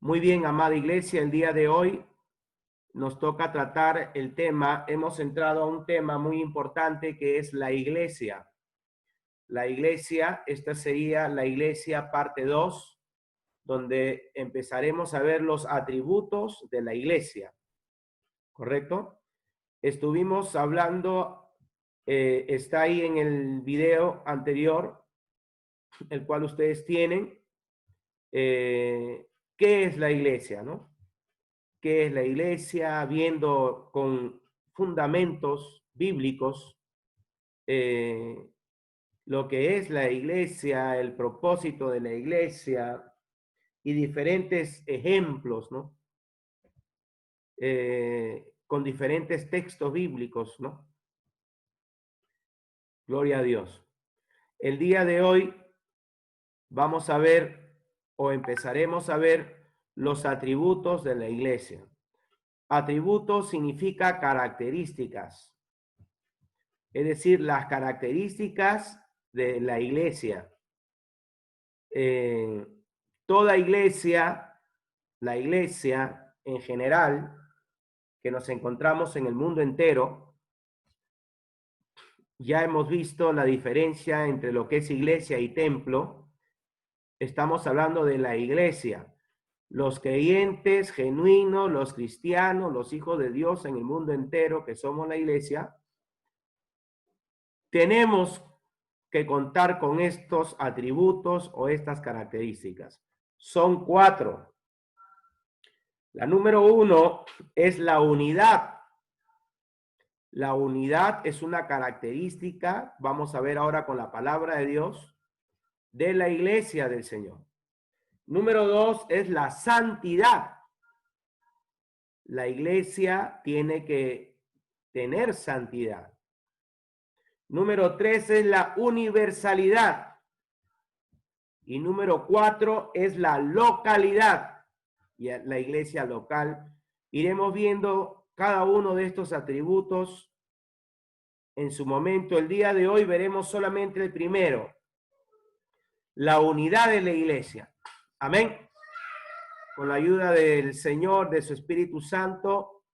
Muy bien, amada iglesia, el día de hoy nos toca tratar el tema, hemos entrado a un tema muy importante que es la iglesia. La iglesia, esta sería la iglesia parte 2, donde empezaremos a ver los atributos de la iglesia, ¿correcto? Estuvimos hablando, está ahí en el video anterior, el cual ustedes tienen, ¿qué es la iglesia, no? ¿Qué es la iglesia? Viendo con fundamentos bíblicos lo que es la iglesia, el propósito de la iglesia y diferentes ejemplos, ¿no? Con diferentes textos bíblicos, ¿no? Gloria a Dios. El día de hoy vamos a ver o empezaremos a ver los atributos de la iglesia. Atributos significa características, es decir, las características de la iglesia. Toda iglesia, la iglesia en general, que nos encontramos en el mundo entero, ya hemos visto la diferencia entre lo que es iglesia y templo. Estamos hablando de la iglesia. Los creyentes genuinos, los cristianos, los hijos de Dios en el mundo entero, que somos la iglesia, tenemos que contar con estos atributos o estas características. Son 4. La número 1 es la unidad. La unidad es una característica, vamos a ver ahora con la palabra de Dios, de la iglesia del Señor. Número 2 es la santidad. La iglesia tiene que tener santidad. Número 3 es la universalidad. Y número 4 es la localidad. Y la iglesia local. Iremos viendo cada uno de estos atributos en su momento. El día de hoy veremos solamente el primero. La unidad de la iglesia. Amén. Con la ayuda del Señor, de su Espíritu Santo,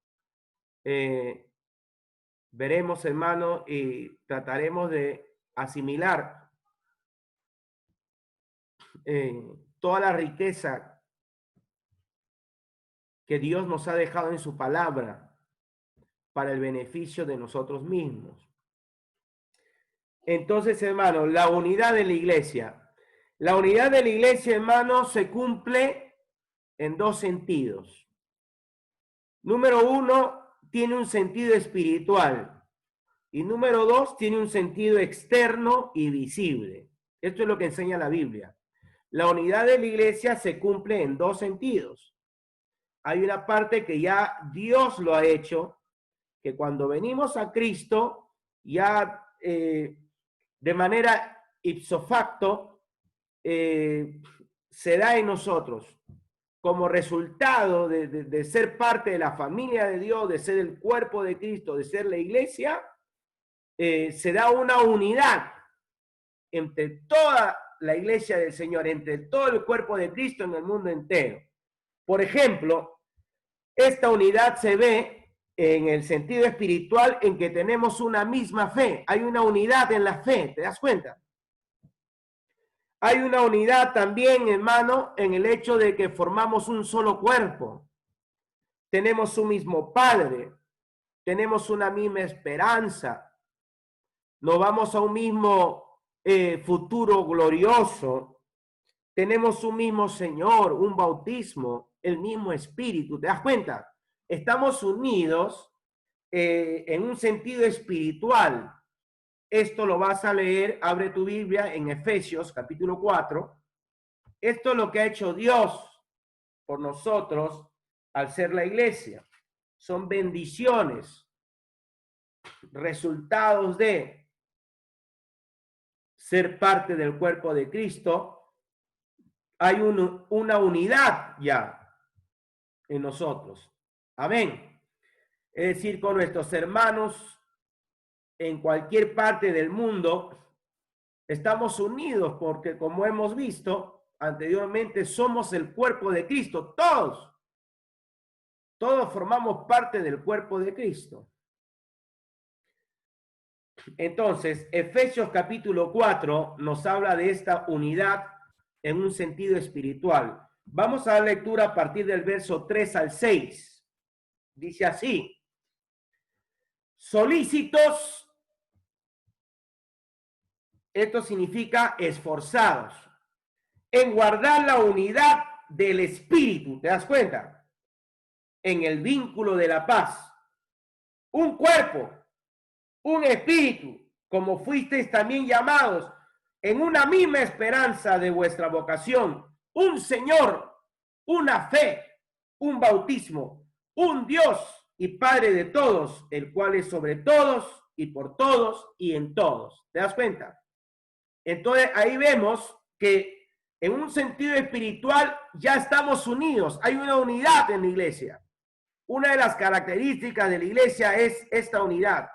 veremos, hermano, y trataremos de asimilar toda la riqueza que Dios nos ha dejado en su palabra para el beneficio de nosotros mismos. Entonces, hermano, la unidad de la iglesia. La unidad de la iglesia, hermano, se cumple en 2 sentidos. Número 1, tiene un sentido espiritual. Y número 2, tiene un sentido externo y visible. Esto es lo que enseña la Biblia. La unidad de la iglesia se cumple en 2 sentidos. Hay una parte que ya Dios lo ha hecho, que cuando venimos a Cristo, ya de manera ipso facto, se da en nosotros como resultado de ser parte de la familia de Dios, de ser el cuerpo de Cristo, de ser la iglesia, se da una unidad entre toda la iglesia del Señor, entre todo el cuerpo de Cristo en el mundo entero. Por ejemplo, esta unidad se ve en el sentido espiritual en que tenemos una misma fe. Hay una unidad en la fe, ¿te das cuenta? Hay una unidad también, hermano, en el hecho de que formamos un solo cuerpo. Tenemos un mismo Padre, tenemos una misma esperanza, nos vamos a un mismo futuro glorioso, tenemos un mismo Señor, un bautismo, el mismo Espíritu. ¿Te das cuenta? Estamos unidos en un sentido espiritual. Esto lo vas a leer, abre tu Biblia en Efesios capítulo 4. Esto es lo que ha hecho Dios por nosotros al ser la iglesia. Son bendiciones, resultados de ser parte del cuerpo de Cristo. Hay una unidad ya en nosotros. Amén. Es decir, con nuestros hermanos en cualquier parte del mundo, estamos unidos porque, como hemos visto, anteriormente, somos el cuerpo de Cristo. Todos formamos parte del cuerpo de Cristo. Entonces, Efesios capítulo 4 nos habla de esta unidad en un sentido espiritual. Vamos a dar lectura a partir del verso 3 al 6. Dice así: solícitos, esto significa esforzados, en guardar la unidad del espíritu, ¿te das cuenta? En el vínculo de la paz. Un cuerpo, un espíritu, como fuisteis también llamados, en una misma esperanza de vuestra vocación, un Señor, una fe, un bautismo, un Dios y Padre de todos, el cual es sobre todos y por todos y en todos. ¿Te das cuenta? Entonces ahí vemos que en un sentido espiritual ya estamos unidos, hay una unidad en la iglesia. Una de las características de la iglesia es esta unidad.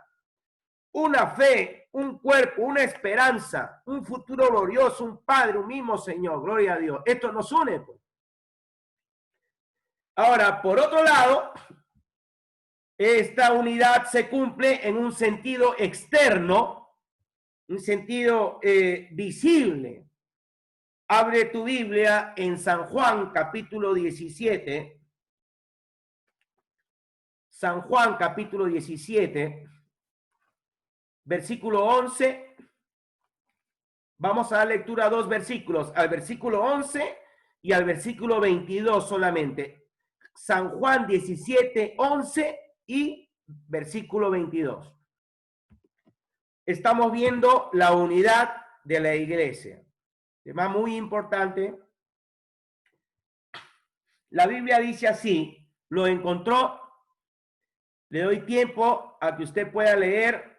Una fe, un cuerpo, una esperanza, un futuro glorioso, un Padre, un mismo Señor, gloria a Dios. Esto nos une, pues. Ahora, por otro lado, esta unidad se cumple en un sentido externo, un sentido visible. Abre tu Biblia en San Juan, capítulo 17. San Juan, capítulo 17. Versículo 11, vamos a dar lectura a dos versículos, al versículo 11 y al versículo 22 solamente. San Juan 17, 11 y versículo 22. Estamos viendo la unidad de la iglesia. Tema muy importante. La Biblia dice así, lo encontró. Le doy tiempo a que usted pueda leer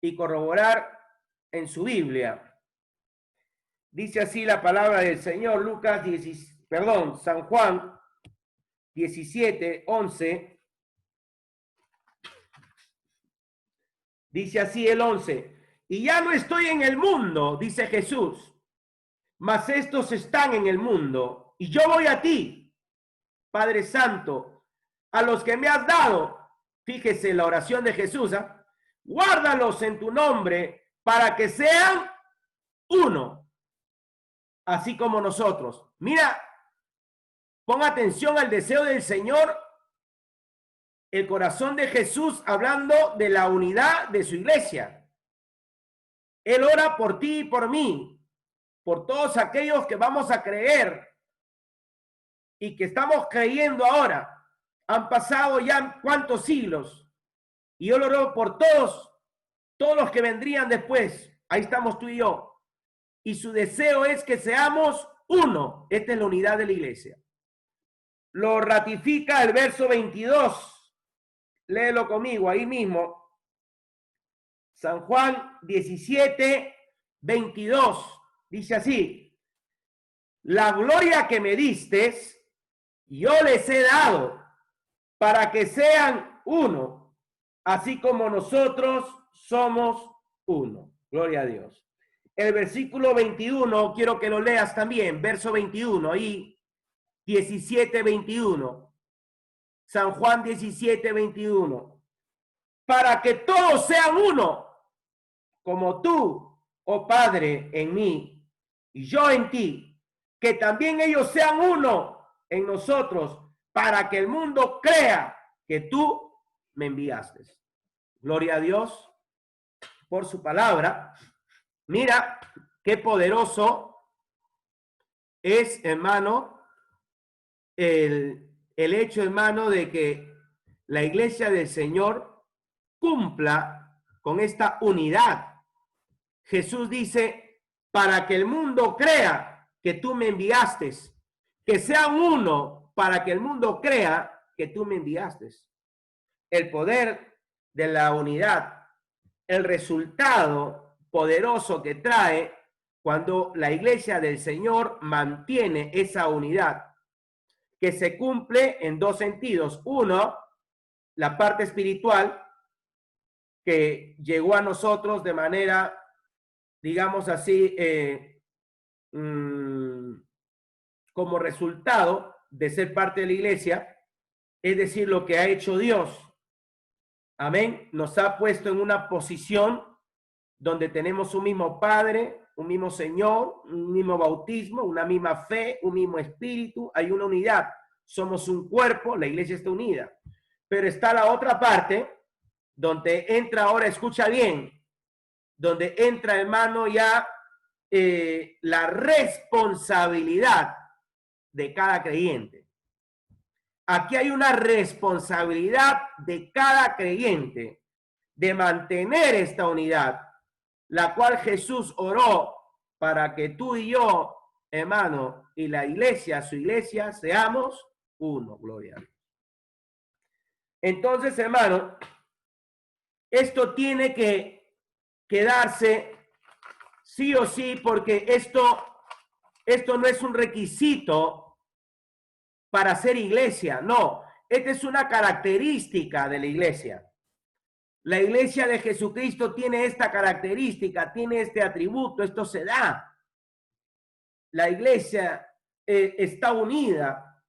y corroborar en su Biblia. Dice así la palabra del Señor, San Juan 17, 11. Dice así el 11. Y ya no estoy en el mundo, dice Jesús, mas estos están en el mundo. Y yo voy a ti, Padre Santo, a los que me has dado. Fíjese la oración de Jesús, ¿eh? Guárdalos en tu nombre para que sean uno, así como nosotros. Mira, pon atención al deseo del Señor, el corazón de Jesús hablando de la unidad de su iglesia. Él ora por ti y por mí, por todos aquellos que vamos a creer y que estamos creyendo ahora. Han pasado ya cuántos siglos. Y yo lo oro por todos los que vendrían después. Ahí estamos tú y yo. Y su deseo es que seamos uno. Esta es la unidad de la iglesia. Lo ratifica el verso 22. Léelo conmigo, ahí mismo. San Juan 17, 22. Dice así: la gloria que me distes, yo les he dado, para que sean uno, así como nosotros somos uno. Gloria a Dios. El versículo 21, quiero que lo leas también, verso 21, ahí, 17, 21. San Juan 17, 21. Para que todos sean uno, como tú, oh Padre, en mí, y yo en ti, que también ellos sean uno en nosotros, para que el mundo crea que tú me enviaste. Gloria a Dios por su palabra. Mira qué poderoso es, hermano, el hecho, hermano, de que la iglesia del Señor cumpla con esta unidad. Jesús dice, para que el mundo crea que tú me enviaste, que sean uno para que el mundo crea que tú me enviaste. El poder de la unidad, el resultado poderoso que trae cuando la iglesia del Señor mantiene esa unidad, que se cumple en dos sentidos. Uno, la parte espiritual, que llegó a nosotros de manera, digamos así, como resultado de ser parte de la iglesia, es decir, lo que ha hecho Dios. Amén. Nos ha puesto en una posición donde tenemos un mismo Padre, un mismo Señor, un mismo bautismo, una misma fe, un mismo espíritu. Hay una unidad. Somos un cuerpo, la iglesia está unida. Pero está la otra parte, donde entra ahora, escucha bien, donde entra, hermano, ya la responsabilidad de cada creyente. Aquí hay una responsabilidad de cada creyente de mantener esta unidad, la cual Jesús oró para que tú y yo, hermano, y la iglesia, su iglesia, seamos uno. Gloria a Dios. Entonces, hermano, esto tiene que quedarse sí o sí, porque esto no es un requisito para ser iglesia, no. Esta es una característica de la iglesia. La iglesia de Jesucristo tiene esta característica, tiene este atributo, esto se da. La iglesia está unida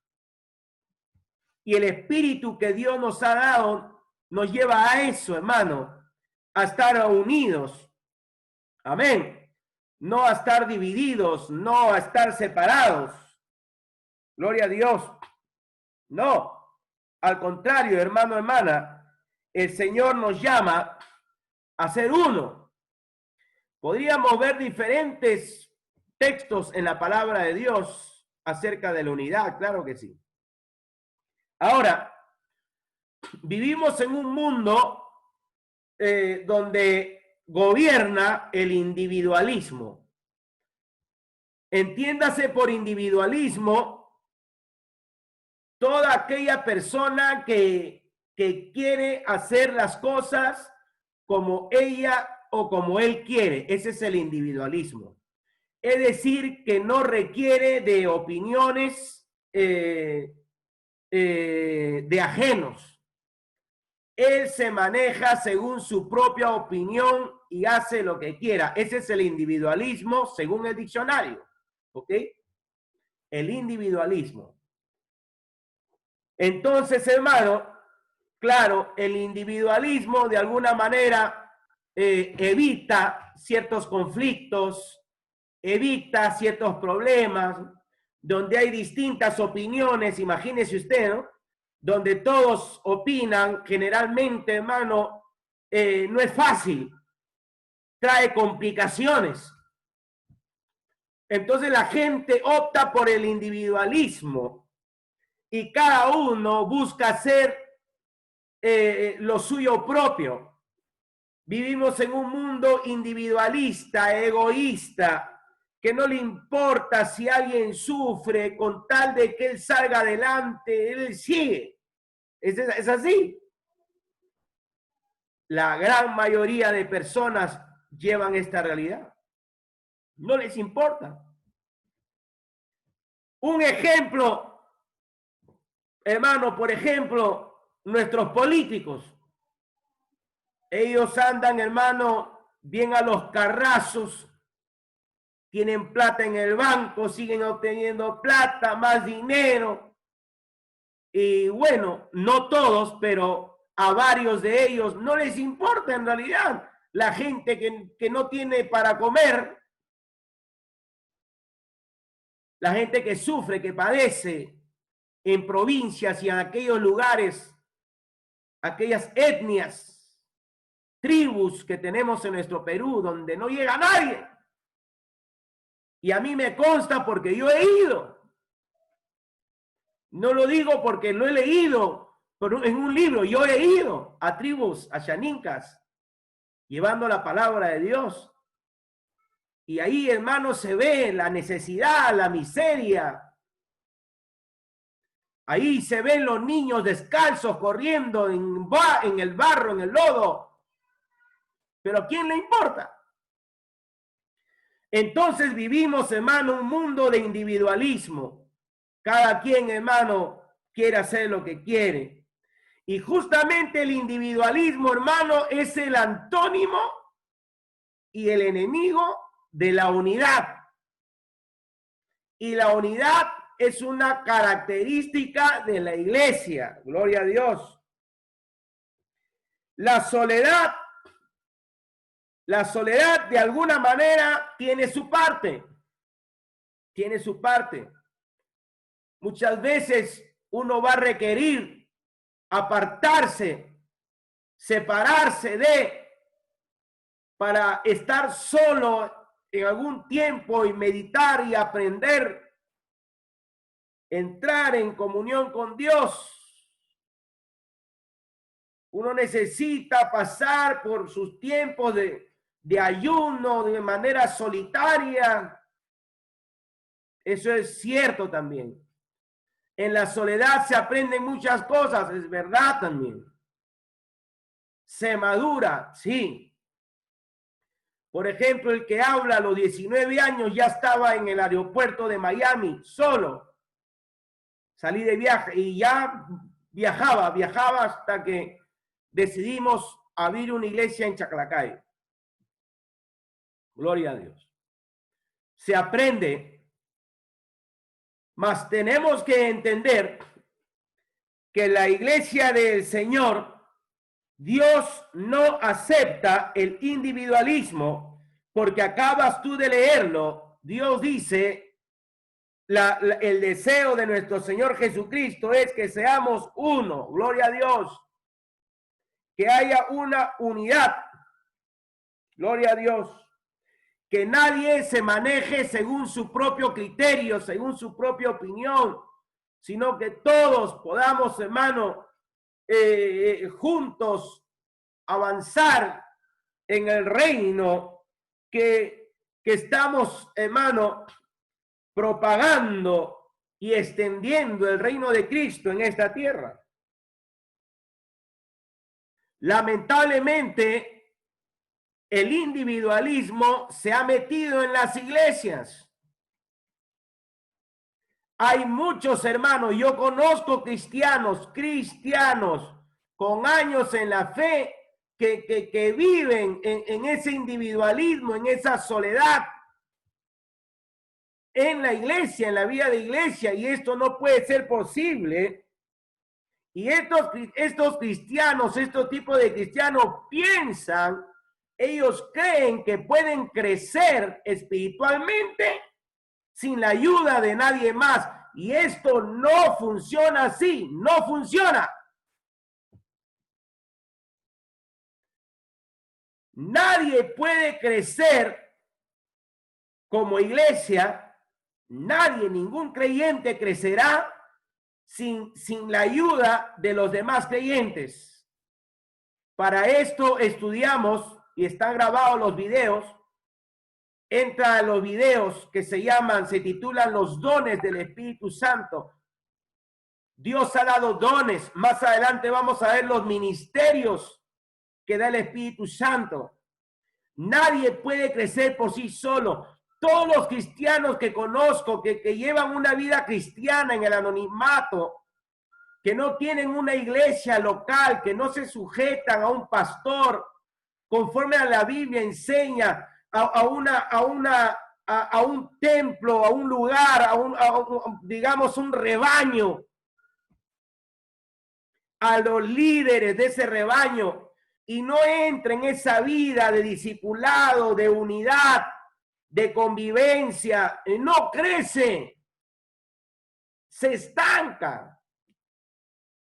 y el espíritu que Dios nos ha dado nos lleva a eso, hermano, a estar unidos. Amén. No a estar divididos, no a estar separados. Gloria a Dios. No, al contrario, hermano, hermana, el Señor nos llama a ser uno. Podríamos ver diferentes textos en la palabra de Dios acerca de la unidad, claro que sí. Ahora, vivimos en un mundo donde gobierna el individualismo. Entiéndase por individualismo toda aquella persona que quiere hacer las cosas como ella o como él quiere. Ese es el individualismo. Es decir, que no requiere de opiniones de ajenos. Él se maneja según su propia opinión y hace lo que quiera. Ese es el individualismo según el diccionario. ¿Ok? El individualismo. Entonces, hermano, claro, el individualismo de alguna manera evita ciertos conflictos, evita ciertos problemas, donde hay distintas opiniones, imagínese usted, ¿no? Donde todos opinan, generalmente, hermano, no es fácil, trae complicaciones. Entonces la gente opta por el individualismo y cada uno busca hacer lo suyo propio. Vivimos en un mundo individualista, egoísta, que no le importa si alguien sufre, con tal de que él salga adelante, él sigue. Es así. La gran mayoría de personas llevan esta realidad. No les importa. Un ejemplo, hermano, por ejemplo, nuestros políticos. Ellos andan, hermano, bien a los carrazos, tienen plata en el banco, siguen obteniendo plata, más dinero. Y bueno, no todos, pero a varios de ellos no les importa en realidad. La gente que no tiene para comer, la gente que sufre, que padece en provincias y en aquellos lugares, aquellas etnias, tribus que tenemos en nuestro Perú, donde no llega nadie. Y a mí me consta porque yo he ido. No lo digo porque lo he leído pero en un libro. Yo he ido a tribus, a xanincas, llevando la palabra de Dios. Y ahí, hermano, se ve la necesidad, la miseria. Ahí se ven los niños descalzos corriendo en el barro, en el lodo. Pero ¿a quién le importa? Entonces vivimos, hermano, un mundo de individualismo. Cada quien, hermano, quiere hacer lo que quiere. Y justamente el individualismo, hermano, es el antónimo y el enemigo de la unidad. Y la unidad es una característica de la iglesia. Gloria a Dios. La soledad de alguna manera tiene su parte. Tiene su parte. Muchas veces uno va a requerir apartarse, separarse para estar solo en algún tiempo y meditar y aprender, entrar en comunión con Dios. Uno necesita pasar por sus tiempos de ayuno de manera solitaria. Eso es cierto también. En la soledad se aprenden muchas cosas, es verdad también. Se madura, sí. Por ejemplo, el que habla a los 19 años ya estaba en el aeropuerto de Miami, solo. Salí de viaje y ya viajaba hasta que decidimos abrir una iglesia en Chaclacayo. Gloria a Dios. Se aprende, mas tenemos que entender que la iglesia del Señor, Dios no acepta el individualismo, porque acabas tú de leerlo. Dios dice, el deseo de nuestro Señor Jesucristo es que seamos uno. Gloria a Dios. Que haya una unidad. Gloria a Dios. Que nadie se maneje según su propio criterio, según su propia opinión, sino que todos podamos, hermano, juntos avanzar en el reino que estamos, hermano, propagando y extendiendo el reino de Cristo en esta tierra. Lamentablemente, el individualismo se ha metido en las iglesias. Hay muchos hermanos, yo conozco cristianos con años en la fe que viven en ese individualismo, en esa soledad, en la iglesia, en la vida de iglesia, y esto no puede ser posible. Y estos cristianos, estos tipos de cristianos piensan, ellos creen que pueden crecer espiritualmente sin la ayuda de nadie más. Y esto no funciona así, no funciona. Nadie puede crecer como iglesia, nadie, ningún creyente crecerá sin la ayuda de los demás creyentes. Para esto estudiamos, y están grabados los videos. Entra a los videos que se titulan los dones del Espíritu Santo. Dios ha dado dones. Más adelante vamos a ver los ministerios que da el Espíritu Santo. Nadie puede crecer por sí solo. Todos los cristianos que conozco que llevan una vida cristiana en el anonimato, que no tienen una iglesia local, que no se sujetan a un pastor, conforme a la Biblia enseña, a un templo, a un lugar, digamos un rebaño, a los líderes de ese rebaño, y no entra en esa vida de discipulado, de unidad, de convivencia, no crece, se estanca.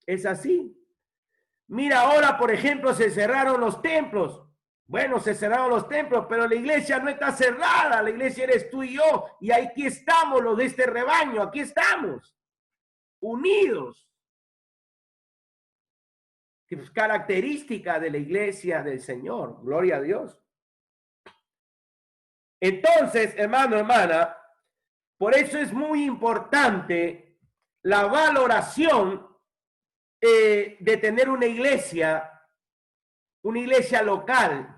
Es así. Mira, ahora, por ejemplo, se cerraron los templos. Bueno, se cerraron los templos, pero la iglesia no está cerrada. La iglesia eres tú y yo. Y aquí estamos los de este rebaño. Aquí estamos, unidos. Que es característica de la iglesia del Señor. Gloria a Dios. Entonces, hermano, hermana, por eso es muy importante la valoración de tener una iglesia local,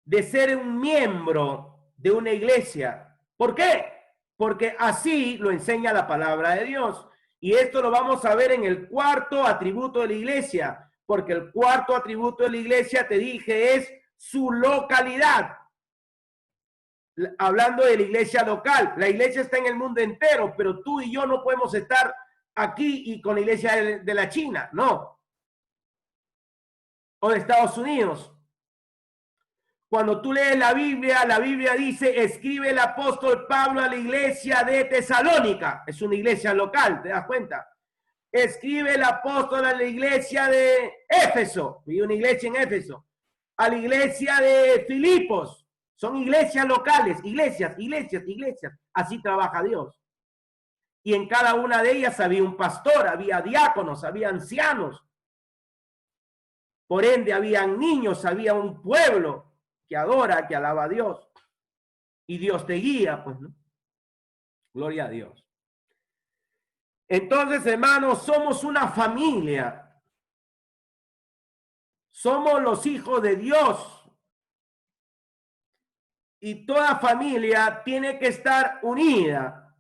de ser un miembro de una iglesia. ¿Por qué? Porque así lo enseña la palabra de Dios. Y esto lo vamos a ver en el cuarto atributo de la iglesia, porque el cuarto atributo de la iglesia, te dije, es su localidad. hablando de la iglesia local. La iglesia está en el mundo entero, pero tú y yo no podemos estar aquí y con la iglesia de la China, no. O de Estados Unidos. Cuando tú lees la Biblia dice, escribe el apóstol Pablo a la iglesia de Tesalónica. Es una iglesia local, ¿te das cuenta? Escribe el apóstol a la iglesia de Éfeso. Y una iglesia en Éfeso. A la iglesia de Filipos. Son iglesias locales, iglesias. Así trabaja Dios. Y en cada una de ellas había un pastor, había diáconos, había ancianos. Por ende, habían niños, había un pueblo que adora, que alaba a Dios. Y Dios te guía, pues, ¿no? Gloria a Dios. Entonces, hermanos, somos una familia. Somos los hijos de Dios. Y toda familia tiene que estar unida.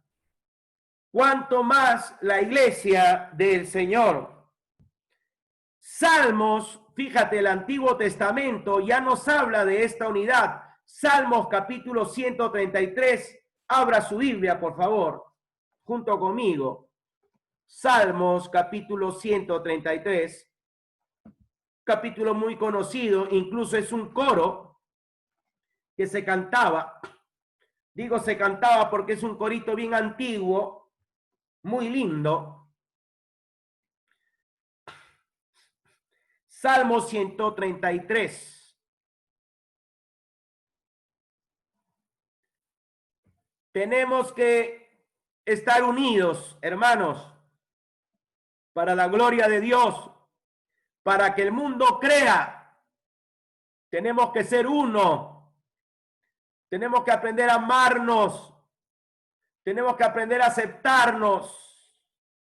Cuanto más la iglesia del Señor. Salmos, fíjate, el Antiguo Testamento ya nos habla de esta unidad. Salmos capítulo 133. Abra su Biblia, por favor, junto conmigo. Salmos capítulo 133. Capítulo muy conocido, incluso es un coro que se cantaba. Digo se cantaba porque es un corito bien antiguo, muy lindo. Salmo 133. Tenemos que estar unidos, hermanos, para la gloria de Dios, para que el mundo crea. Tenemos que ser uno. Tenemos que aprender a amarnos. Tenemos que aprender a aceptarnos.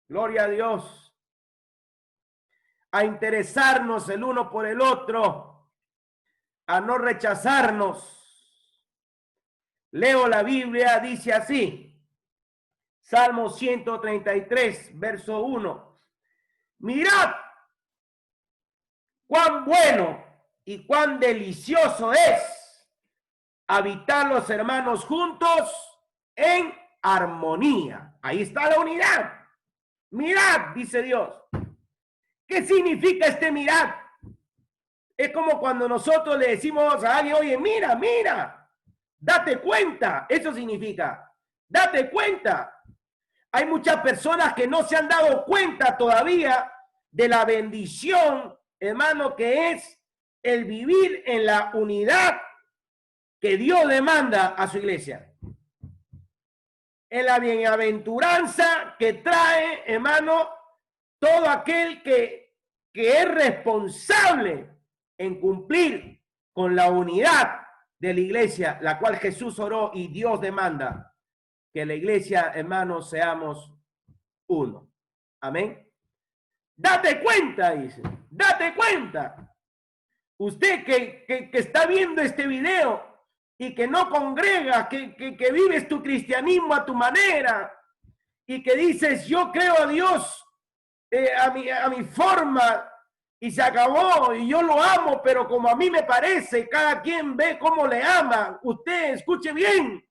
Gloria a Dios. A interesarnos el uno por el otro, a no rechazarnos. Leo la Biblia, dice así, Salmo 133, verso 1. Mirad cuán bueno y cuán delicioso es habitar los hermanos juntos en armonía. Ahí está la unidad. Mirad, dice Dios. ¿Qué significa este mirar? Es como cuando nosotros le decimos a alguien, oye, mira, mira, date cuenta. Eso significa, date cuenta. Hay muchas personas que no se han dado cuenta todavía de la bendición, hermano, que es el vivir en la unidad que Dios demanda a su iglesia. En la bienaventuranza que trae, hermano, todo aquel que es responsable en cumplir con la unidad de la iglesia, la cual Jesús oró y Dios demanda que la iglesia, hermanos, seamos uno. Amén. Date cuenta, dice, date cuenta. Usted que está viendo este video y que no congrega, que vives tu cristianismo a tu manera y que dices, yo creo a Dios a mi forma y se acabó y yo lo amo, pero como a mí me parece, cada quien ve cómo le ama. Usted escuche bien,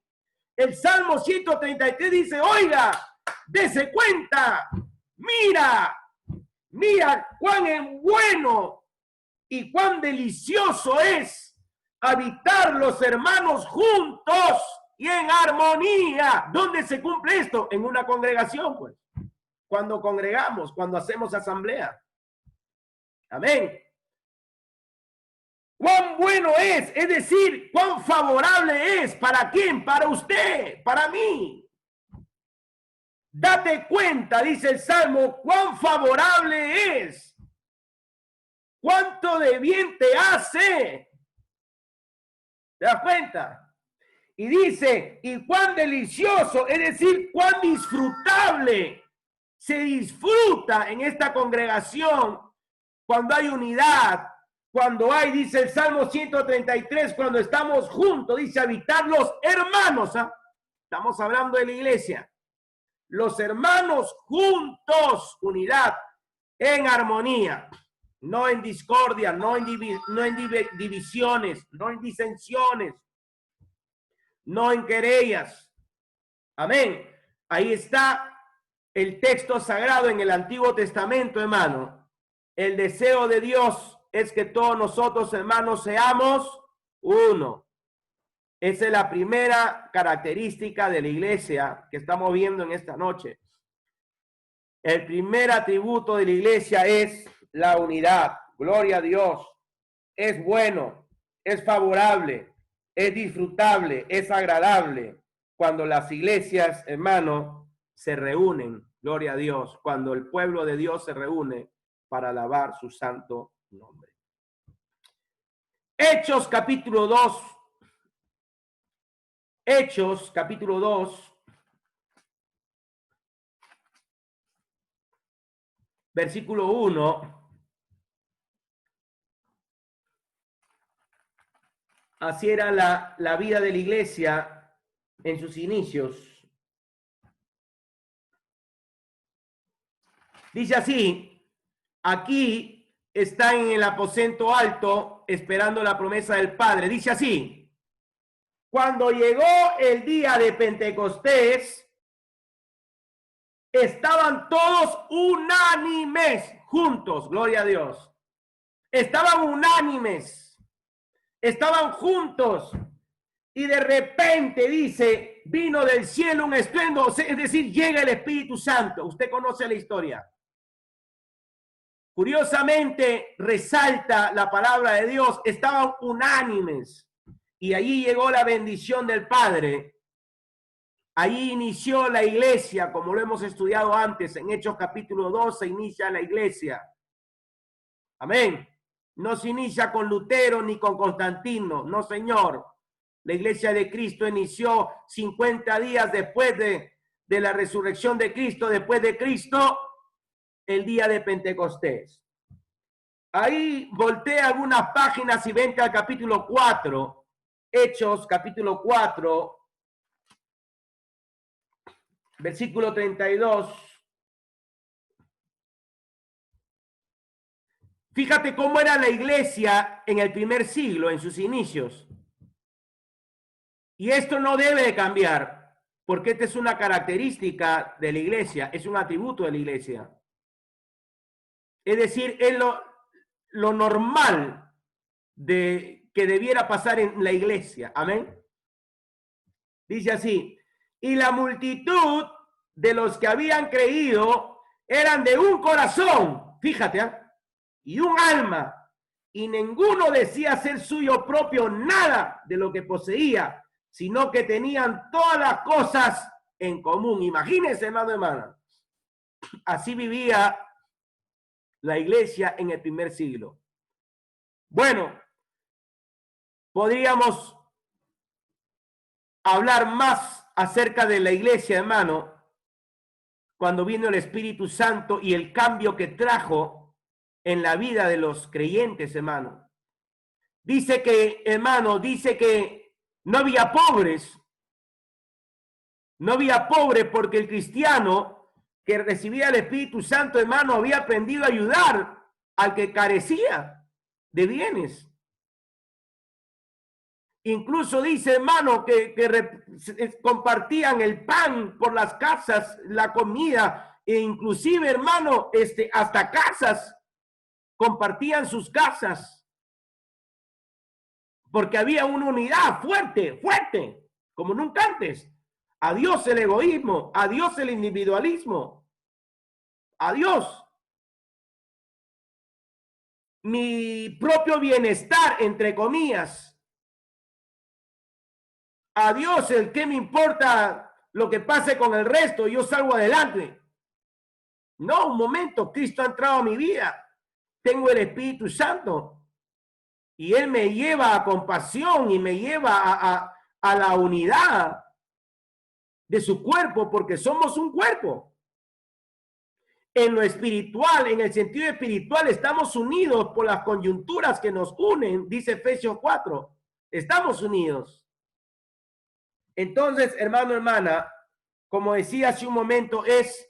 el Salmo 133 dice, oiga, dese cuenta, mira cuán bueno y cuán delicioso es habitar los hermanos juntos y en armonía. ¿Dónde se cumple esto? En una congregación, pues. Cuando congregamos, cuando hacemos asamblea. Amén. Cuán bueno es decir, cuán favorable es. ¿Para quién? Para usted, para mí. Date cuenta, dice el Salmo, cuán favorable es. Cuánto de bien te hace. ¿Te das cuenta? Y dice, y cuán delicioso, es decir, cuán disfrutable se disfruta en esta congregación cuando hay unidad, cuando hay, dice el Salmo 133, cuando estamos juntos, dice habitar los hermanos, ¿ah? Estamos hablando de la iglesia, los hermanos juntos, unidad, en armonía, no en discordia, no en divisiones, no en disensiones, no en querellas. Amén. Ahí está el texto sagrado en el Antiguo Testamento, hermano. El deseo de Dios es que todos nosotros, hermanos, seamos uno. Esa es la primera característica de la iglesia que estamos viendo en esta noche. El primer atributo de la iglesia es la unidad. Gloria a Dios. Es bueno, es favorable, es disfrutable, es agradable cuando las iglesias, hermano, se reúnen. Gloria a Dios. Cuando el pueblo de Dios se reúne para alabar su santo nombre. Hechos capítulo 2. Hechos capítulo 2. Versículo 1. Así era la vida de la iglesia en sus inicios. Dice así: aquí está en el aposento alto esperando la promesa del Padre. Dice así: cuando llegó el día de Pentecostés, estaban todos unánimes juntos. Gloria a Dios. Estaban unánimes, estaban juntos, y de repente dice, vino del cielo un estruendo, es decir, llega el Espíritu Santo. Usted conoce la historia. Curiosamente resalta la palabra de Dios, estaban unánimes, y allí llegó la bendición del Padre. Allí inició la iglesia, como lo hemos estudiado antes, en Hechos capítulo 2 se inicia la iglesia. Amén. No se inicia con Lutero ni con Constantino, no señor. La iglesia de Cristo inició 50 días después de la resurrección de Cristo, después de Cristo, el día de Pentecostés. Ahí voltea algunas páginas y vente al capítulo 4, Hechos capítulo 4, versículo 32. Fíjate cómo era la iglesia en el primer siglo, en sus inicios. Y esto no debe de cambiar, porque esta es una característica de la iglesia, es un atributo de la iglesia. Es decir, es lo normal que debiera pasar en la iglesia. Amén. Dice así: y la multitud de los que habían creído eran de un corazón, fíjate, y un alma, y ninguno decía ser suyo propio nada de lo que poseía, sino que tenían todas las cosas en común. Imagínense, hermano, hermana. Así vivía la iglesia en el primer siglo. Bueno, podríamos hablar más acerca de la iglesia, hermano, cuando vino el Espíritu Santo y el cambio que trajo en la vida de los creyentes, hermano. Dice que, hermano, dice que no había pobres. No había pobres porque el cristiano que recibía el Espíritu Santo, hermano, había aprendido a ayudar al que carecía de bienes. Incluso dice, hermano, que compartían el pan por las casas, la comida, e inclusive, hermano, hasta casas, compartían sus casas. Porque había una unidad fuerte, fuerte, como nunca antes. Adiós el egoísmo, adiós el individualismo, adiós mi propio bienestar, entre comillas. Adiós el que me importa lo que pase con el resto, yo salgo adelante. No, un momento, Cristo ha entrado a mi vida. Tengo el Espíritu Santo y Él me lleva a compasión y me lleva a la unidad de su cuerpo, porque somos un cuerpo. En lo espiritual, en el sentido espiritual, estamos unidos por las coyunturas que nos unen, dice Efesios 4. Estamos unidos. Entonces, hermano, hermana, como decía hace un momento, es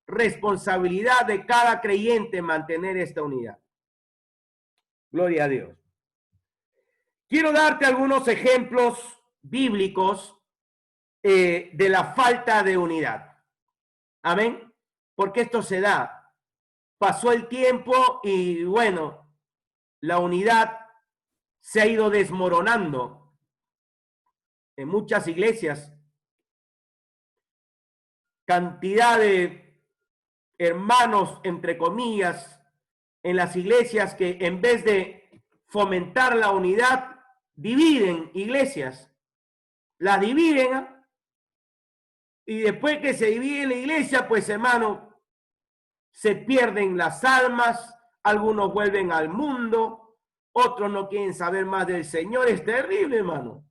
responsabilidad de cada creyente mantener esta unidad. Gloria a Dios. Quiero darte algunos ejemplos bíblicos de la falta de unidad. Amén. Porque esto se da. Pasó el tiempo y bueno, la unidad se ha ido desmoronando en muchas iglesias. Cantidad de hermanos, entre comillas, en las iglesias que en vez de fomentar la unidad, dividen iglesias. Las dividen y después que se divide la iglesia, pues hermano, se pierden las almas, algunos vuelven al mundo, otros no quieren saber más del Señor. Es terrible, hermano.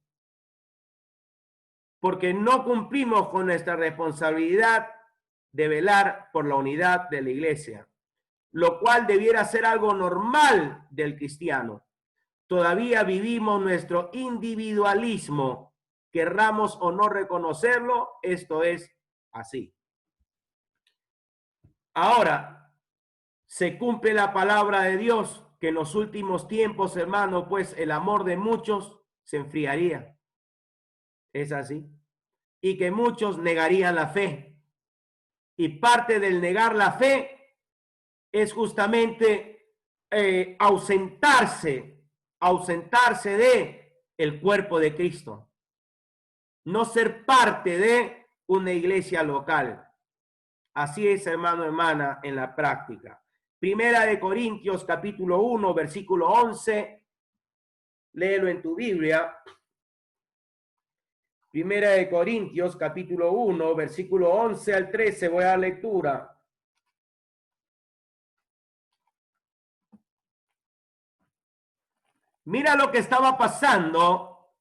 Porque no cumplimos con nuestra responsabilidad de velar por la unidad de la iglesia, lo cual debiera ser algo normal del cristiano. Todavía vivimos nuestro individualismo, querramos o no reconocerlo, esto es así. Ahora, se cumple la palabra de Dios, que en los últimos tiempos, hermano, pues el amor de muchos se enfriaría. Es así. Y que muchos negarían la fe. Y parte del negar la fe es justamente ausentarse de el cuerpo de Cristo. No ser parte de una iglesia local. Así es, hermano, hermana, en la práctica. Primera de Corintios, capítulo 1, versículo 11. Léelo en tu Biblia. Primera de Corintios, capítulo 1, versículo 11 al 13. Voy a dar lectura. Mira lo que estaba pasando.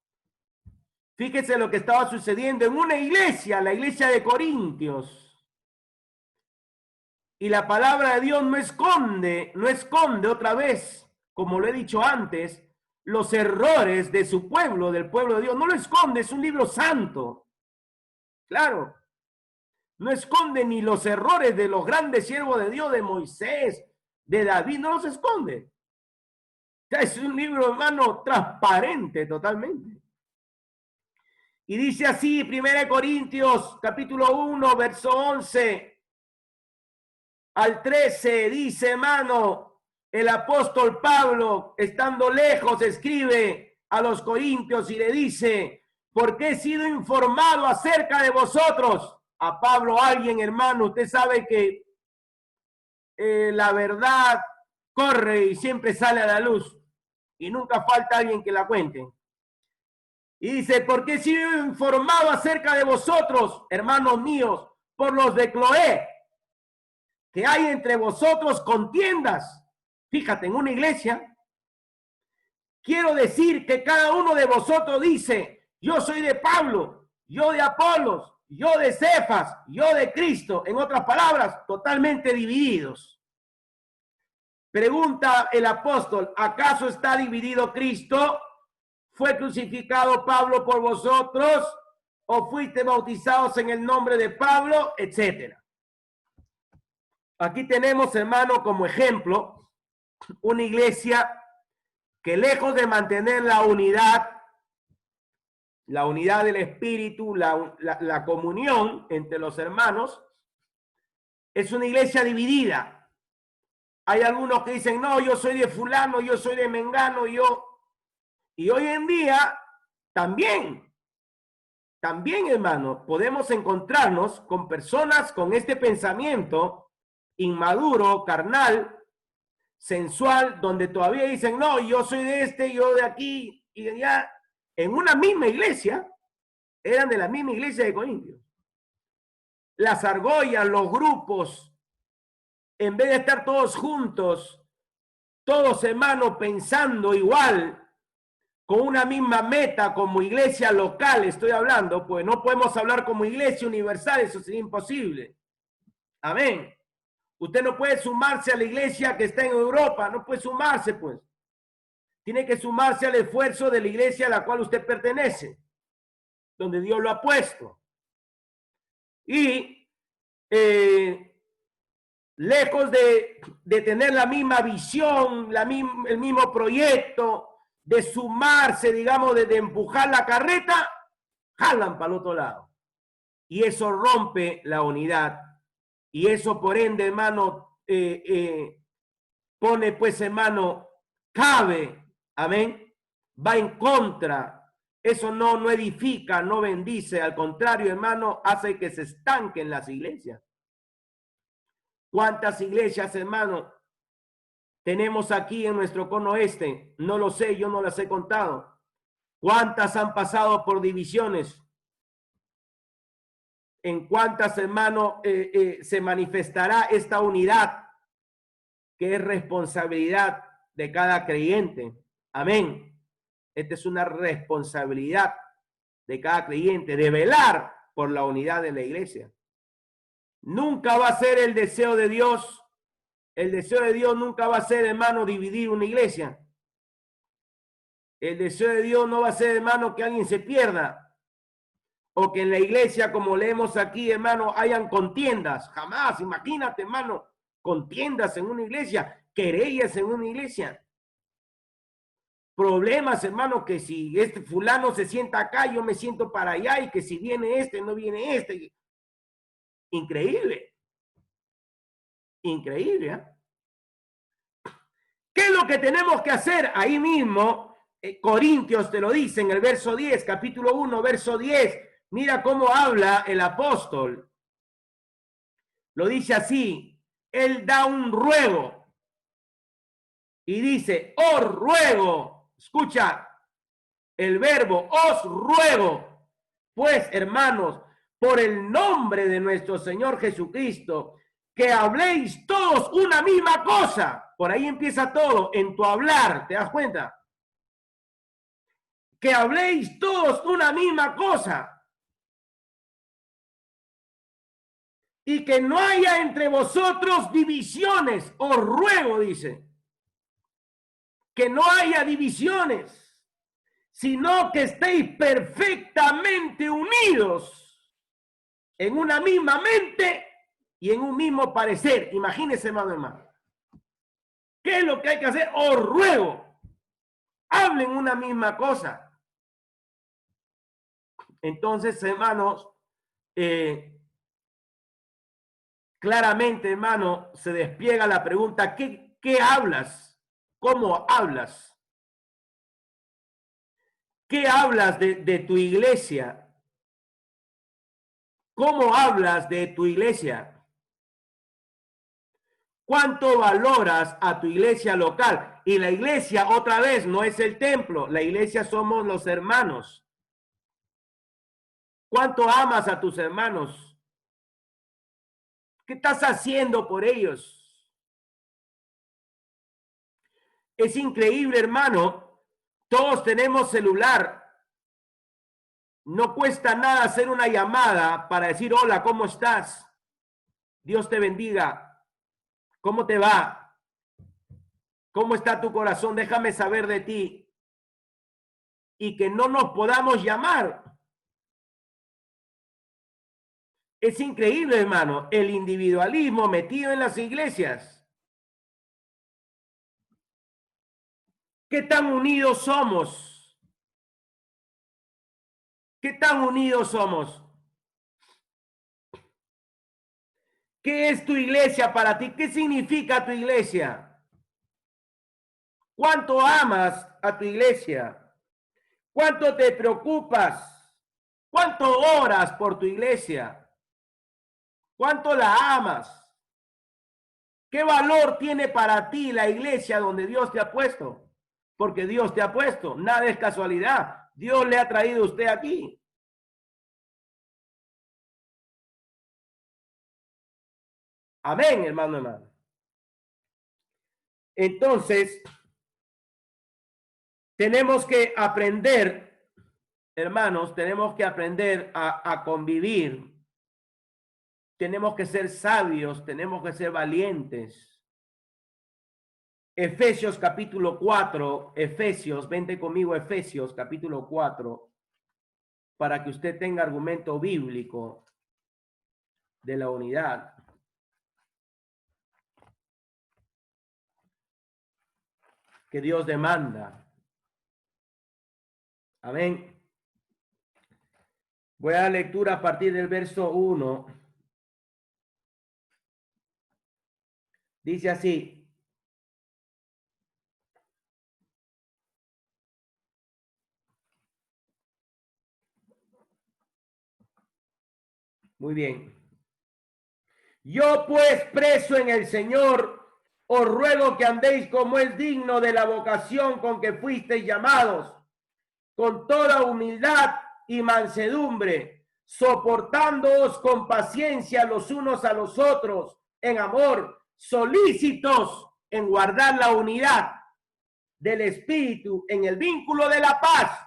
Fíjese lo que estaba sucediendo en una iglesia, la iglesia de Corintios. Y la palabra de Dios no esconde otra vez, como lo he dicho antes, los errores de su pueblo, del pueblo de Dios. No lo esconde, es un libro santo. Claro. No esconde ni los errores de los grandes siervos de Dios, de Moisés, de David, no los esconde. O sea, es un libro, hermano, transparente totalmente. Y dice así, 1 Corintios, capítulo 1, verso 11 al 13, dice, hermano, el apóstol Pablo, estando lejos, escribe a los corintios y le dice, porque he sido informado acerca de vosotros. A Pablo, alguien, hermano, usted sabe que la verdad corre y siempre sale a la luz y nunca falta alguien que la cuente. Y dice, porque he sido informado acerca de vosotros, hermanos míos, por los de Cloé, que hay entre vosotros contiendas. Fíjate, en una iglesia, quiero decir que cada uno de vosotros dice, yo soy de Pablo, yo de Apolos, yo de Cefas, yo de Cristo. En otras palabras, totalmente divididos. Pregunta el apóstol, ¿acaso está dividido Cristo? ¿Fue crucificado Pablo por vosotros? ¿O fuiste bautizados en el nombre de Pablo? Etcétera. Aquí tenemos, hermano, como ejemplo, una iglesia que lejos de mantener la unidad del espíritu, la comunión entre los hermanos, es una iglesia dividida. Hay algunos que dicen, no, yo soy de fulano, yo soy de mengano, yo. Y hoy en día, también, hermano, podemos encontrarnos con personas con este pensamiento inmaduro, carnal, sensual, donde todavía dicen, no, yo soy de este, yo de aquí y de allá, en una misma iglesia, eran de la misma iglesia de Corintios. Las argollas, los grupos, en vez de estar todos juntos, todos hermanos pensando igual, con una misma meta como iglesia local, estoy hablando, pues no podemos hablar como iglesia universal, eso sería imposible. Amén. Usted no puede sumarse a la iglesia que está en Europa, no puede sumarse, pues. Tiene que sumarse al esfuerzo de la iglesia a la cual usted pertenece, donde Dios lo ha puesto. Y lejos de tener la misma visión, el mismo proyecto, de sumarse, digamos, de empujar la carreta, jalan para el otro lado. Y eso rompe la unidad. Y eso, por ende, hermano, pone, pues, hermano, cabe, amén, va en contra. Eso no edifica, no bendice. Al contrario, hermano, hace que se estanquen las iglesias. ¿Cuántas iglesias, hermano, tenemos aquí en nuestro cono este? No lo sé, yo no las he contado. ¿Cuántas han pasado por divisiones? ¿En cuántas, hermano, se manifestará esta unidad que es responsabilidad de cada creyente? Amén. Esta es una responsabilidad de cada creyente, de velar por la unidad de la iglesia. Nunca va a ser el deseo de Dios. El deseo de Dios nunca va a ser, hermano, dividir una iglesia. El deseo de Dios no va a ser, hermano, que alguien se pierda. O que en la iglesia, como leemos aquí, hermano, hayan contiendas. Jamás, imagínate, hermano, contiendas en una iglesia, querellas en una iglesia. Problemas, hermano, que si este fulano se sienta acá, yo me siento para allá, y que si viene este, no viene este. Increíble. Increíble, ¿eh? ¿Qué es lo que tenemos que hacer? Ahí mismo, Corintios te lo dice en el verso 10, capítulo 1, verso 10. Mira cómo habla el apóstol. Lo dice así, él da un ruego y dice, os ruego, escucha el verbo, os ruego, pues hermanos, por el nombre de nuestro Señor Jesucristo, que habléis todos una misma cosa. Por ahí empieza todo, en tu hablar, ¿te das cuenta? Que habléis todos una misma cosa. Y que no haya entre vosotros divisiones, os ruego, dice, que no haya divisiones, sino que estéis perfectamente unidos en una misma mente y en un mismo parecer. Imagínense, hermano. ¿Qué es lo que hay que hacer? Os ruego, hablen una misma cosa. Entonces, hermanos, claramente, hermano, se despliega la pregunta, ¿qué hablas? ¿Cómo hablas? ¿Qué hablas de tu iglesia? ¿Cómo hablas de tu iglesia? ¿Cuánto valoras a tu iglesia local? Y la iglesia, otra vez, no es el templo. La iglesia somos los hermanos. ¿Cuánto amas a tus hermanos? ¿Qué estás haciendo por ellos? Es increíble, hermano. Todos tenemos celular. No cuesta nada hacer una llamada para decir, hola, ¿cómo estás? Dios te bendiga. ¿Cómo te va? ¿Cómo está tu corazón? Déjame saber de ti. Y que no nos podamos llamar. Es increíble, hermano, el individualismo metido en las iglesias. ¿Qué tan unidos somos? ¿Qué tan unidos somos? ¿Qué es tu iglesia para ti? ¿Qué significa tu iglesia? ¿Cuánto amas a tu iglesia? ¿Cuánto te preocupas? ¿Cuánto oras por tu iglesia? ¿Cuánto la amas? ¿Qué valor tiene para ti la iglesia donde Dios te ha puesto? Porque Dios te ha puesto. Nada es casualidad. Dios le ha traído a usted aquí. Amén, hermano. Entonces, tenemos que aprender, hermanos, tenemos que aprender a convivir. Tenemos que ser sabios, tenemos que ser valientes. Efesios capítulo 4, Efesios, vente conmigo, Efesios capítulo 4, para que usted tenga argumento bíblico de la unidad. Que Dios demanda. Amén. Voy a dar lectura a partir del verso 1. Dice así. Muy bien. Yo pues, preso en el Señor, os ruego que andéis como es digno de la vocación con que fuisteis llamados, con toda humildad y mansedumbre, soportándoos con paciencia los unos a los otros, en amor, solícitos en guardar la unidad del Espíritu en el vínculo de la paz.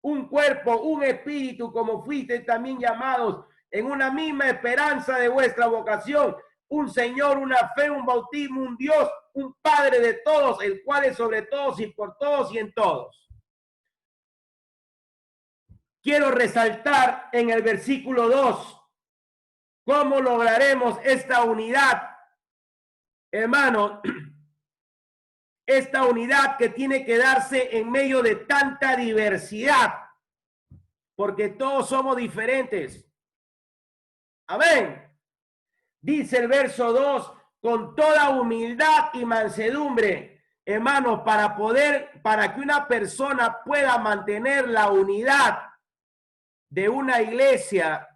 Un cuerpo, un espíritu, como fuisteis también llamados en una misma esperanza de vuestra vocación, un Señor, una fe, un bautismo, un Dios, un Padre de todos, el cual es sobre todos y por todos y en todos. Quiero resaltar en el versículo 2, ¿cómo lograremos esta unidad? Hermano, esta unidad que tiene que darse en medio de tanta diversidad, porque todos somos diferentes. Amén. Dice el verso 2, con toda humildad y mansedumbre, hermanos, para que una persona pueda mantener la unidad de una iglesia,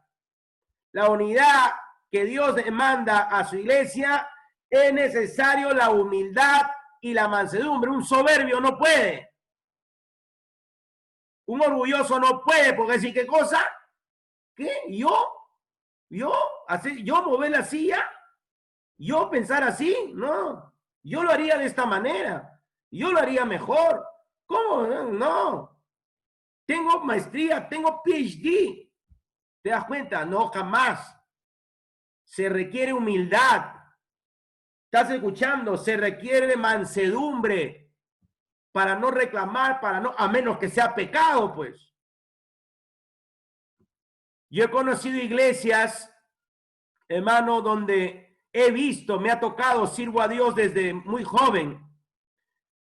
la unidad que Dios demanda a su iglesia, es necesario la humildad y la mansedumbre. Un soberbio no puede. Un orgulloso no puede, porque decir, ¿qué cosa? ¿Qué? ¿Yo mover la silla? ¿Yo pensar así? No. Yo lo haría de esta manera. Yo lo haría mejor. ¿Cómo? No. Tengo maestría, tengo PhD. ¿Te das cuenta? No, jamás. Se requiere humildad. ¿Estás escuchando? Se requiere mansedumbre para no reclamar, a menos que sea pecado, pues. Yo he conocido iglesias, hermano, donde he visto, me ha tocado, sirvo a Dios desde muy joven.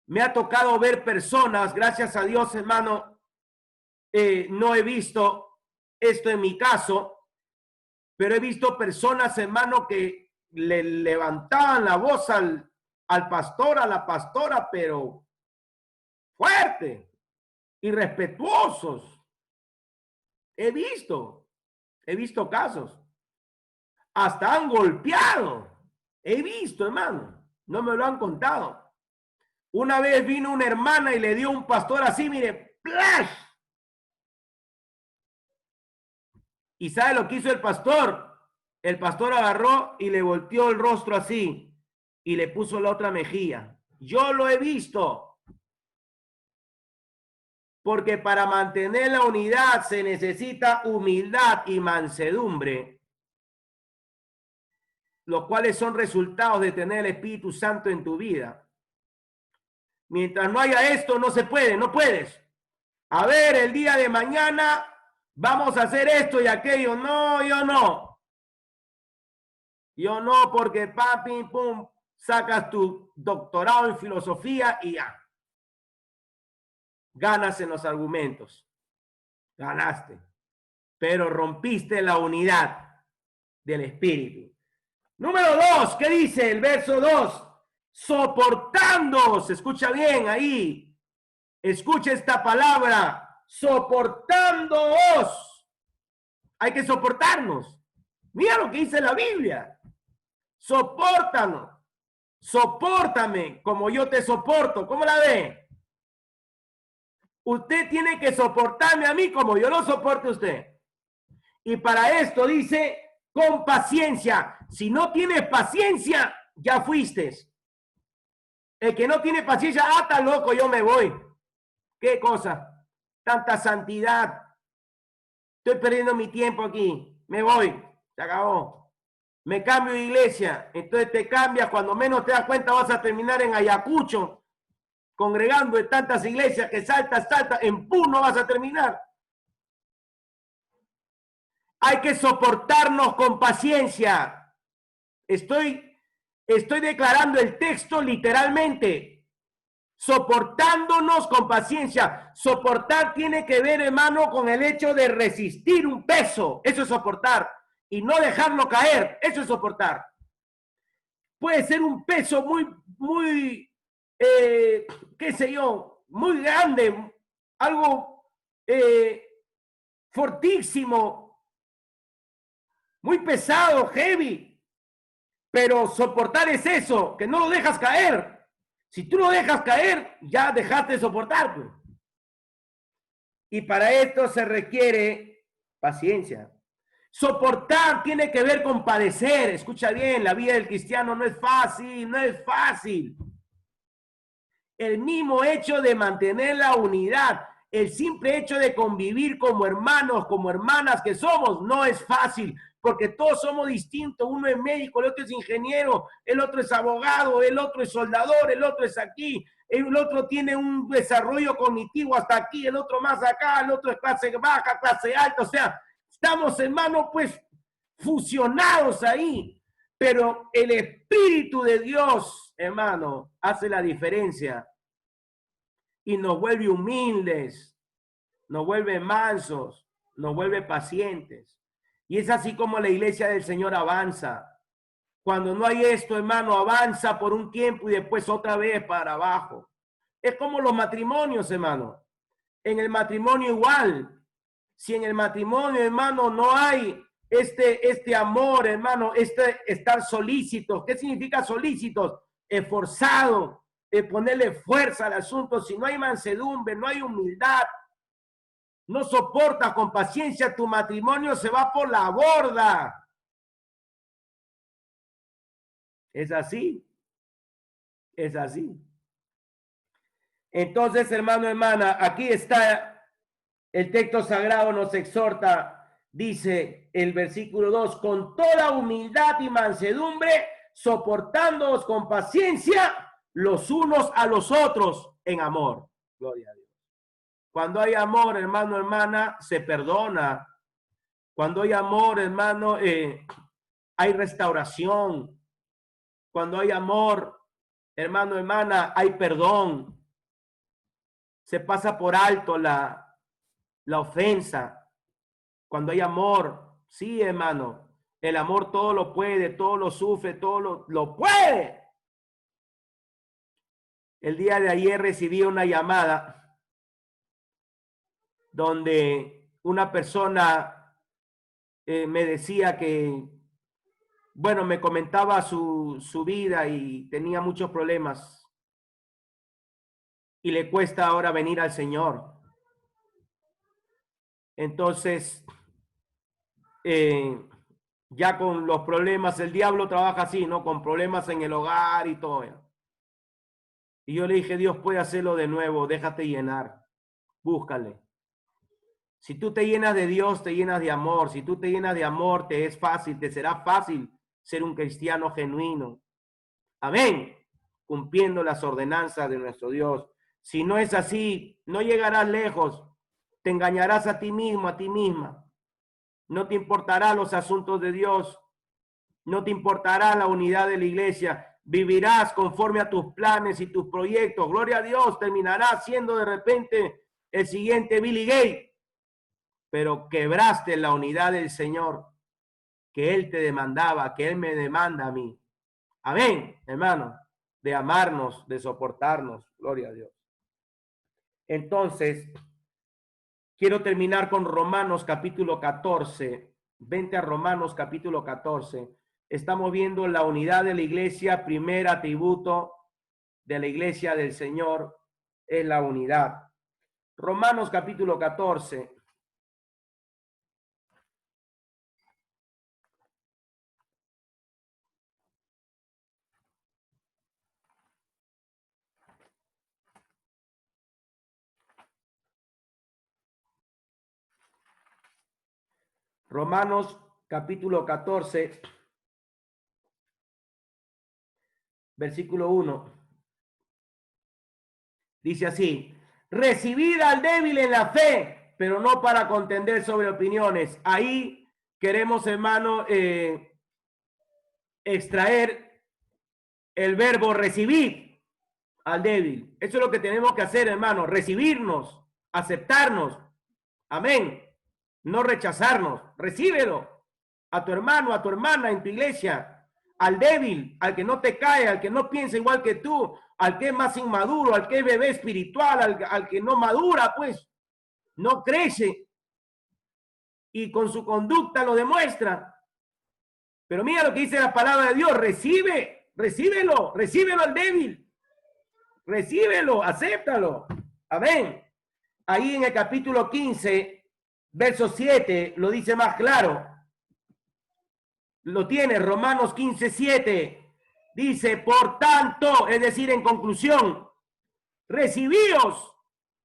Me ha tocado ver personas, gracias a Dios, hermano, no he visto esto en mi caso, pero he visto personas, hermano, que le levantaban la voz al pastor, a la pastora, pero fuerte, irrespetuosos. He visto casos. Hasta han golpeado. He visto, hermano. No me lo han contado. Una vez vino una hermana y le dio un pastor así, mire, ¡plash! ¿Y sabe lo que hizo el pastor? El pastor agarró y le volteó el rostro así y le puso la otra mejilla. Yo lo he visto. Porque para mantener la unidad se necesita humildad y mansedumbre, los cuales son resultados de tener el Espíritu Santo en tu vida. Mientras no haya esto, no se puede, no puedes. A ver, el día de mañana vamos a hacer esto y aquello. No, yo no. Yo no, porque papi, pum, sacas tu doctorado en filosofía y ya. Ganas en los argumentos. Ganaste. Pero rompiste la unidad del Espíritu. Número 2, ¿qué dice el verso 2? Soportando, se escucha bien ahí. Escucha esta palabra, soportándoos. Hay que soportarnos. Mira lo que dice la Biblia. Sopórtanos. Sopórtame como yo te soporto. ¿Cómo la ve? Usted tiene que soportarme a mí como yo lo soporte a usted. Y para esto dice, con paciencia. Si no tienes paciencia, ya fuiste. El que no tiene paciencia, está loco, yo me voy. ¿Qué cosa? Tanta santidad. Estoy perdiendo mi tiempo aquí. Me voy. Se acabó. Me cambio de iglesia. Entonces te cambias. Cuando menos te das cuenta vas a terminar en Ayacucho. Congregando en tantas iglesias que salta. En Puno vas a terminar. Hay que soportarnos con paciencia. Estoy declarando el texto literalmente. soportándonos con paciencia. Soportar tiene que ver, hermano, con el hecho de resistir un peso. Eso es soportar. Y no dejarlo caer. Eso es soportar. Puede ser un peso muy, qué sé yo, muy grande, algo fortísimo, muy pesado, heavy. Pero soportar es eso, que no lo dejas caer. Si tú lo dejas caer, ya dejaste de soportar, pues. Y para esto se requiere paciencia. Soportar tiene que ver con padecer. Escucha bien, la vida del cristiano no es fácil, no es fácil. El mismo hecho de mantener la unidad, el simple hecho de convivir como hermanos, como hermanas que somos, no es fácil, porque todos somos distintos. Uno es médico, el otro es ingeniero, el otro es abogado, el otro es soldador, el otro es aquí, el otro tiene un desarrollo cognitivo hasta aquí, el otro más acá, el otro es clase baja, clase alta. O sea, estamos, hermanos, pues fusionados ahí. Pero el Espíritu de Dios, hermano, hace la diferencia y nos vuelve humildes, nos vuelve mansos, nos vuelve pacientes. Y es así como la iglesia del Señor avanza. Cuando no hay esto, hermano, avanza por un tiempo y después otra vez para abajo. Es como los matrimonios, hermano. En el matrimonio igual. Si en el matrimonio, hermano, no hay este amor, hermano, estar solícitos. ¿Qué significa solícitos? Esforzado, ponerle fuerza al asunto. Si no hay mansedumbre, no hay humildad, no soportas con paciencia, tu matrimonio se va por la borda. Es así. Es así. Entonces, hermano, hermana, aquí está el texto sagrado, nos exhorta, dice el versículo 2, con toda humildad y mansedumbre, soportándoos con paciencia los unos a los otros en amor. Gloria a Dios. Cuando hay amor, hermano, hermana, se perdona. Cuando hay amor, hermano, hay restauración. Cuando hay amor, hermano, hermana, hay perdón. Se pasa por alto la ofensa. Cuando hay amor, sí, hermano, el amor todo lo puede, todo lo sufre, todo lo puede. El día de ayer recibí una llamada donde una persona me decía que, bueno, me comentaba su vida y tenía muchos problemas y le cuesta ahora venir al Señor. Entonces, ya con los problemas, el diablo trabaja así, ¿no? Con problemas en el hogar y todo. Y yo le dije, Dios puede hacerlo de nuevo, déjate llenar, búscale. Si tú te llenas de Dios, te llenas de amor. Si tú te llenas de amor, te es fácil, te será fácil ser un cristiano genuino. Amén. Cumpliendo las ordenanzas de nuestro Dios. Si no es así, no llegarás lejos. Te engañarás a ti mismo, a ti misma. No te importará los asuntos de Dios. No te importará la unidad de la iglesia. Vivirás conforme a tus planes y tus proyectos. Gloria a Dios, terminarás siendo de repente el siguiente Billy Gates. Pero quebraste la unidad del Señor que Él te demandaba, que Él me demanda a mí. Amén, hermano, de amarnos, de soportarnos. Gloria a Dios. Entonces, quiero terminar con Romanos capítulo 14. Vente a Romanos capítulo 14. Estamos viendo la unidad de la iglesia, primer atributo de la iglesia del Señor es la unidad. Romanos capítulo 14. Romanos capítulo 14, versículo 1. Dice así, recibid al débil en la fe, pero no para contender sobre opiniones. Ahí queremos, hermano, extraer el verbo recibir. al débil. Eso es lo que tenemos que hacer, hermano. Recibirnos, aceptarnos. Amén. No rechazarnos. Recíbelo a tu hermano, a tu hermana en tu iglesia. Al débil, al que no te cae, al que no piensa igual que tú, al que es más inmaduro, al que es bebé espiritual, al que no madura, pues, no crece y con su conducta lo demuestra. Pero mira lo que dice la palabra de Dios, recíbelo al débil, recíbelo, acéptalo. Amén. Ahí en el capítulo 15, verso 7, lo dice más claro. Lo tiene, Romanos 15, 7. Dice, por tanto, es decir, en conclusión, recibíos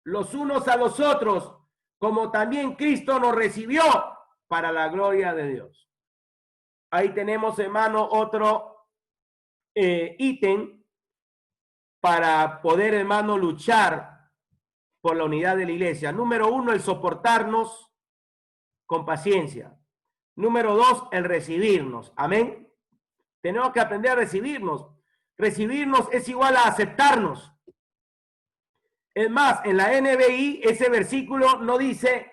los unos a los otros, como también Cristo nos recibió para la gloria de Dios. Ahí tenemos, hermano, otro ítem para poder, hermano, luchar por la unidad de la iglesia. Número 1, el soportarnos con paciencia. Número 2, el recibirnos. Amén. Tenemos que aprender a recibirnos. Recibirnos es igual a aceptarnos. Es más, en la NBI ese versículo no dice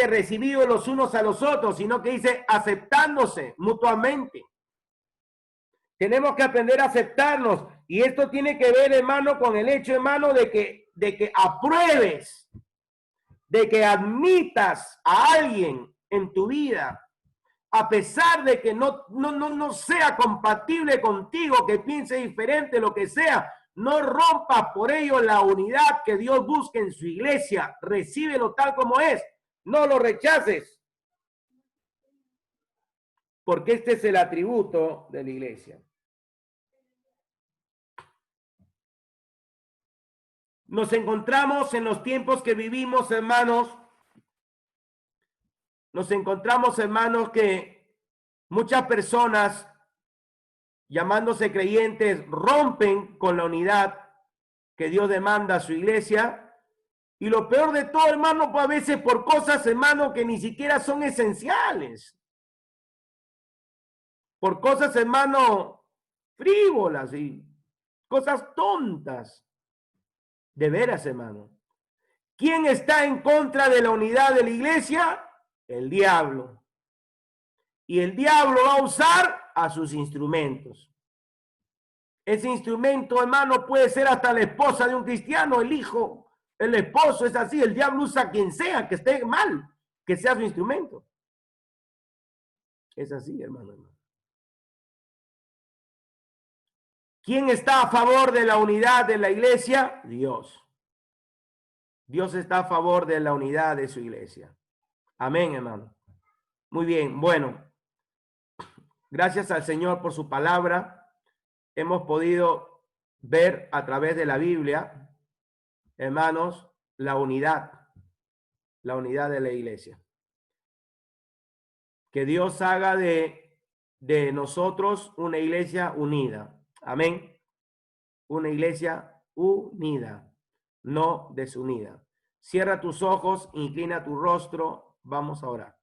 recibidos los unos a los otros, sino que dice aceptándose mutuamente. Tenemos que aprender a aceptarnos. Y esto tiene que ver, hermano, con el hecho, hermano, de que apruebes, de que admitas a alguien en tu vida, a pesar de que no sea compatible contigo, que piense diferente, lo que sea. No rompas por ello la unidad que Dios busca en su iglesia. Recíbelo tal como es. No lo rechaces. Porque este es el atributo de la iglesia. Nos encontramos en los tiempos que vivimos, hermanos. Nos encontramos, hermanos, que muchas personas, llamándose creyentes, rompen con la unidad que Dios demanda a su iglesia. Y lo peor de todo, hermano, pues a veces por cosas, hermano, que ni siquiera son esenciales. Por cosas, hermano, frívolas y cosas tontas. De veras, hermano. ¿Quién está en contra de la unidad de la iglesia? El diablo. Y el diablo va a usar a sus instrumentos. Ese instrumento, hermano, puede ser hasta la esposa de un cristiano, el hijo, el esposo, es así. El diablo usa a quien sea, que esté mal, que sea su instrumento. Es así, hermano. ¿Quién está a favor de la unidad de la iglesia? Dios. Dios está a favor de la unidad de su iglesia. Amén, hermano. Muy bien, bueno. Gracias al Señor por su palabra. Hemos podido ver a través de la Biblia, hermanos, la unidad de la iglesia. Que Dios haga de nosotros una iglesia unida. Amén. Una iglesia unida, no desunida. Cierra tus ojos, inclina tu rostro, vamos a orar.